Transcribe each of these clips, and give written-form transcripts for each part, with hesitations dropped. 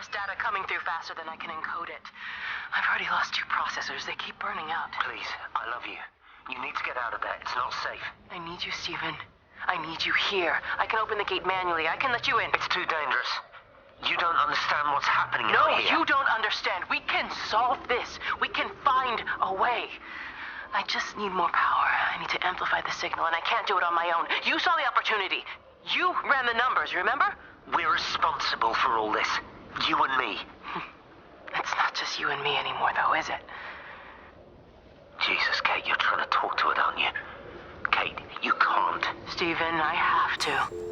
There's data coming through faster than I can encode it. I've already lost 2 processors. They keep burning out. Please, I love you. You need to get out of there. It's not safe. I need you, Stephen. I need you here. I can open the gate manually. I can let you in. It's too dangerous. You don't understand what's happening out here. No, you don't understand. We can solve this. We can find a way. I just need more power. I need to amplify the signal, and I can't do it on my own. You saw the opportunity. You ran the numbers, remember? We're responsible for all this. You and me. It's not just you and me anymore, though, is it? Jesus, Kate, you're trying to talk to it, aren't you? Kate, you can't. Stephen, I have to.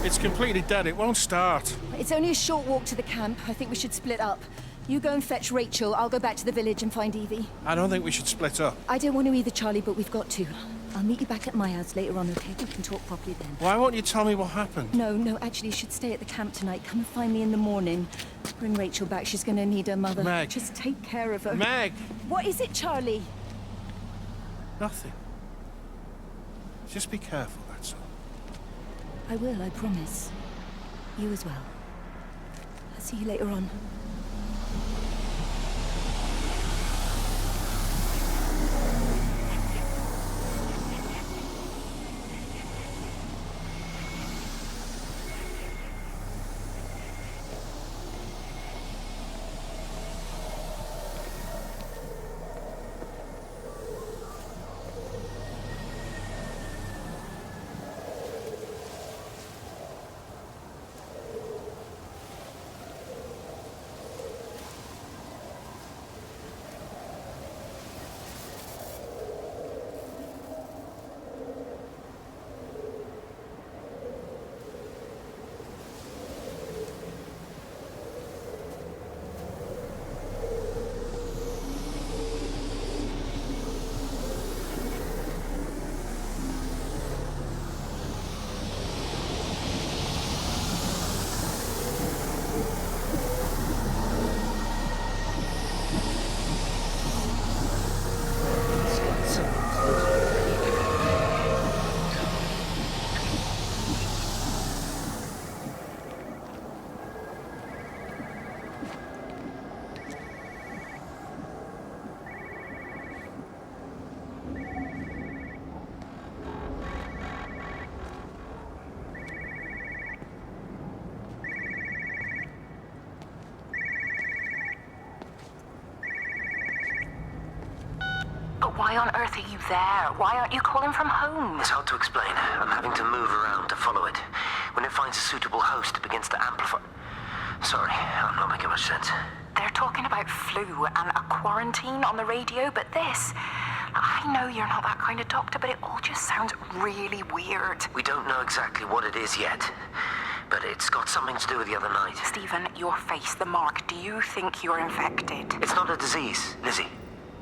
It's completely dead. It won't start. It's only a short walk to the camp. I think we should split up. You go and fetch Rachel. I'll go back to the village and find Evie. I don't think we should split up. I don't want to either, Charlie, but we've got to. I'll meet you back at my house later on, okay? We can talk properly then. Why won't you tell me what happened? No, actually, you should stay at the camp tonight. Come and find me in the morning. Bring Rachel back. She's going to need her mother. Meg. Just take care of her. Meg! What is it, Charlie? Nothing. Just be careful, that's all. I will, I promise. You as well. I'll see you later on. Why on earth are you there? Why aren't you calling from home? It's hard to explain. I'm having to move around to follow it. When it finds a suitable host, it begins to amplify. Sorry, I'm not making much sense. They're talking about flu and a quarantine on the radio, but this... I know you're not that kind of doctor, but it all just sounds really weird. We don't know exactly what it is yet, but it's got something to do with the other night. Stephen, your face, the mark, do you think you're infected? It's not a disease, Lizzie.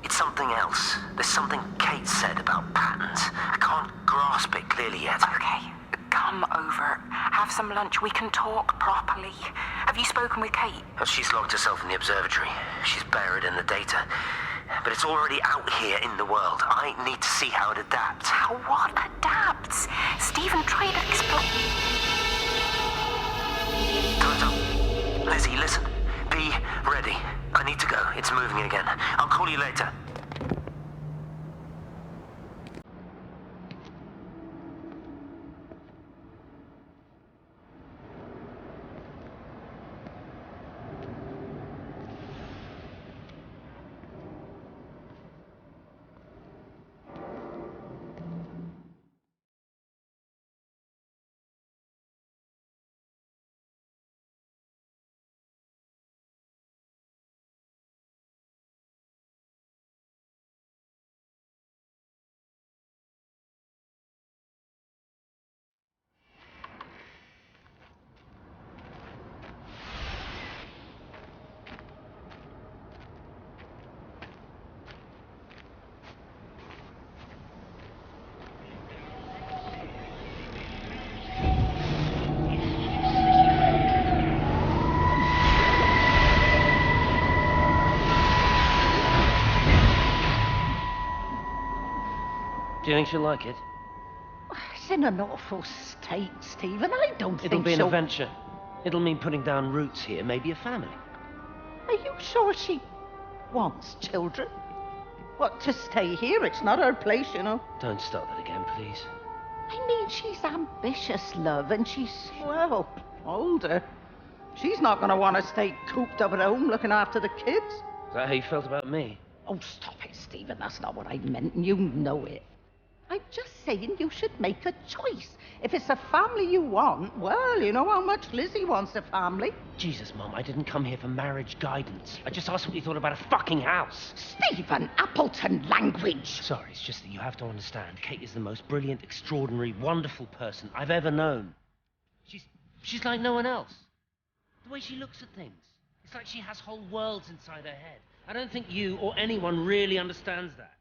It's something else. There's something Kate said about patterns. I can't grasp it clearly yet. Okay, come over. Have some lunch. We can talk properly. Have you spoken with Kate? She's locked herself in the observatory. She's buried in the data. But it's already out here in the world. I need to see how it adapts. How what adapts? Stephen, try to explain. Time's up. Lizzie, listen. Be ready. I need to go. It's moving again. I'll call you later. Do you think she'll like it? It's in an awful state, Stephen. I don't It'll think be an she'll... adventure. It'll mean putting down roots here, maybe a family. Are you sure she wants children? What, to stay here? It's not her place, you know. Don't start that again, please. I mean, she's ambitious, love, and she's, well, older. She's not going to want to stay cooped up at home looking after the kids. Is that how you felt about me? Oh, stop it, Stephen. That's not what I meant, and you know it. I'm just saying you should make a choice. If it's a family you want, well, you know how much Lizzie wants a family. Jesus, Mum, I didn't come here for marriage guidance. I just asked what you thought about a fucking house. Stephen, Appleton language. Sorry, it's just that you have to understand. Kate is the most brilliant, extraordinary, wonderful person I've ever known. She's like no one else. The way she looks at things. It's like she has whole worlds inside her head. I don't think you or anyone really understands that.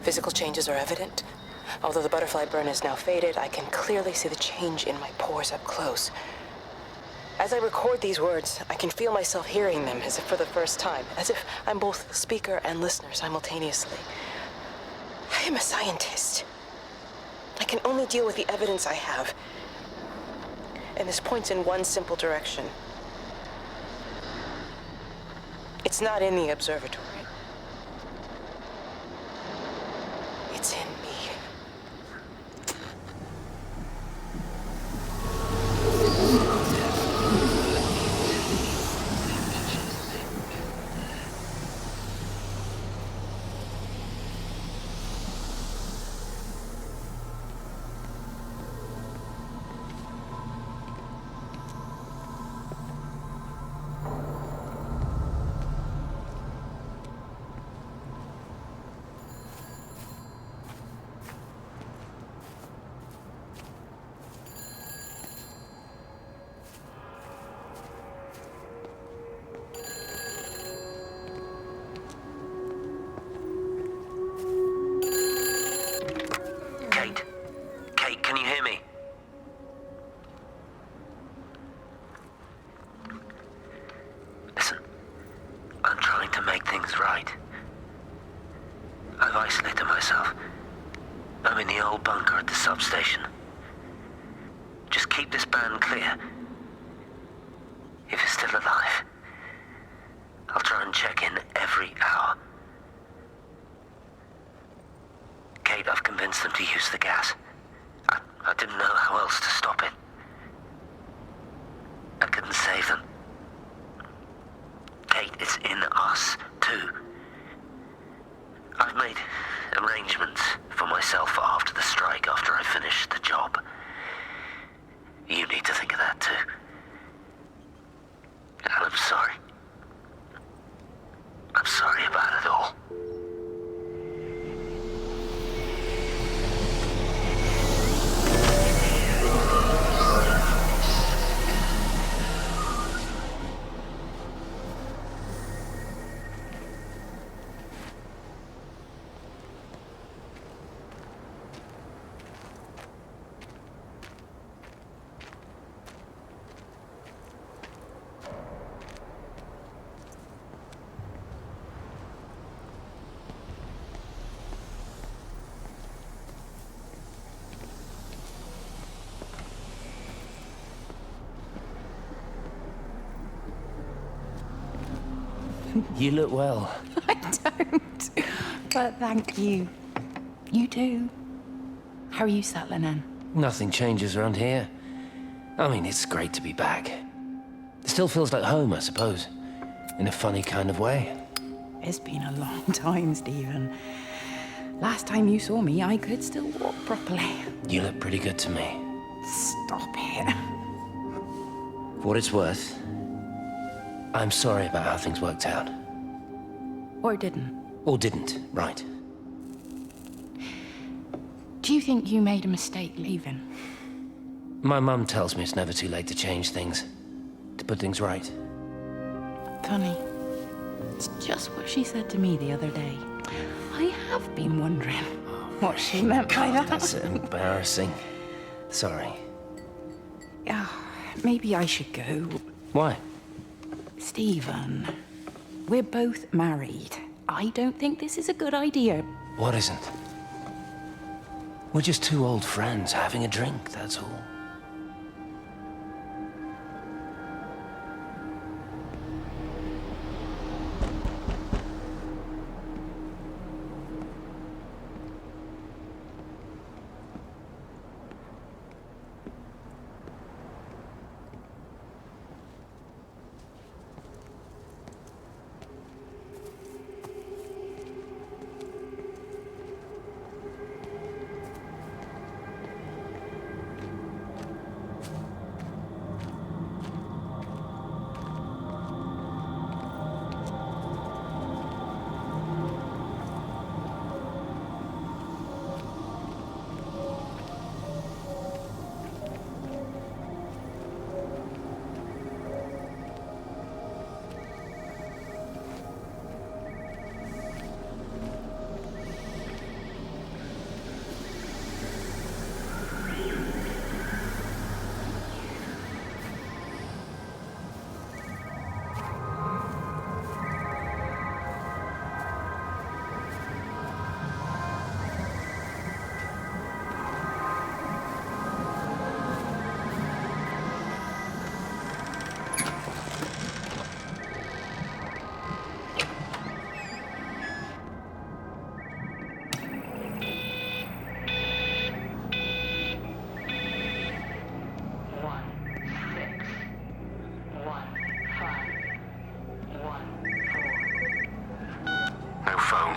Physical changes are evident. Although the butterfly burn is now faded, I can clearly see the change in my pores up close. As I record these words, I can feel myself hearing them as if for the first time, as if I'm both speaker and listener simultaneously. I am a scientist. I can only deal with the evidence I have. And this points in one simple direction. It's not in the observatory. It's in me. Kate, can you hear me? Listen, I'm trying to make things right. I've isolated myself. I'm in the old bunker at the substation. Just keep this band clear. If it's still alive, I'll try and check in every hour. Kate, I've convinced them to use the gas. I didn't know how else to stop it. I couldn't save them. Kate, it's in us, too. I've made arrangements for myself after the strike, after I finish the job. You need to think of that too. And I'm sorry. I'm sorry about it all. You look well. I don't. But thank you. You do. How are you settling in? Nothing changes around here. I mean, it's great to be back. It still feels like home, I suppose. In a funny kind of way. It's been a long time, Stephen. Last time you saw me, I could still walk properly. You look pretty good to me. Stop it. For what it's worth, I'm sorry about how things worked out. Or didn't. Or didn't, right. Do you think you made a mistake leaving? My mum tells me it's never too late to change things. To put things right. Funny. It's just what she said to me the other day. I have been wondering what she meant by that. That's embarrassing. Sorry. Maybe I should go. Why? Stephen, we're both married. I don't think this is a good idea. What isn't? We're just two old friends having a drink, that's all.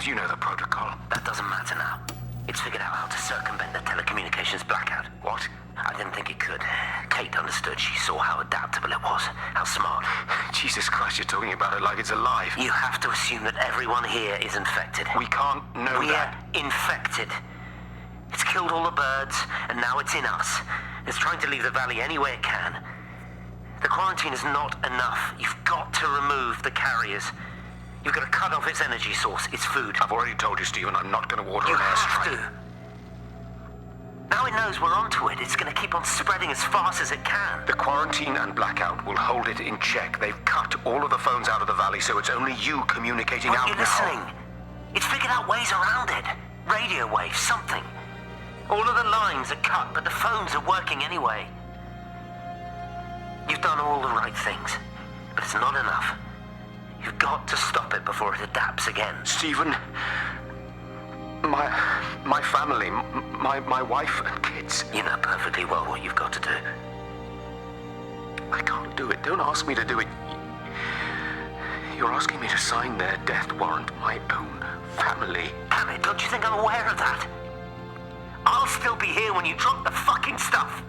You know the protocol. That doesn't matter now. It's figured out how to circumvent the telecommunications blackout. What? I didn't think it could. Kate understood. She saw how adaptable it was. How smart. Jesus Christ, you're talking about it like it's alive. You have to assume that everyone here is infected. We can't know that. We're infected. It's killed all the birds, and now it's in us. It's trying to leave the valley any way it can. The quarantine is not enough. You've got to remove the carriers. You've got to cut off its energy source, its food. I've already told you, Stephen, I'm not going to order an airstrike. You have to. Now it knows we're onto it. It's going to keep on spreading as fast as it can. The quarantine and blackout will hold it in check. They've cut all of the phones out of the valley, so it's only you communicating out now. Are you listening? It's figured out ways around it. Radio waves, something. All of the lines are cut, but the phones are working anyway. You've done all the right things, but it's not enough. You've got to stop it before it adapts again. Stephen, my family, my wife and kids. You know perfectly well what you've got to do. I can't do it. Don't ask me to do it. You're asking me to sign their death warrant, my own family. Damn it, don't you think I'm aware of that? I'll still be here when you drop the fucking stuff.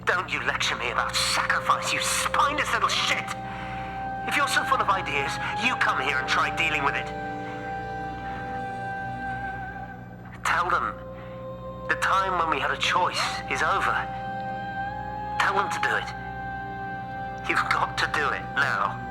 Don't you lecture me about sacrifice, you spineless little shit! If you're so full of ideas, you come here and try dealing with it. Tell them the time when we had a choice is over. Tell them to do it. You've got to do it now.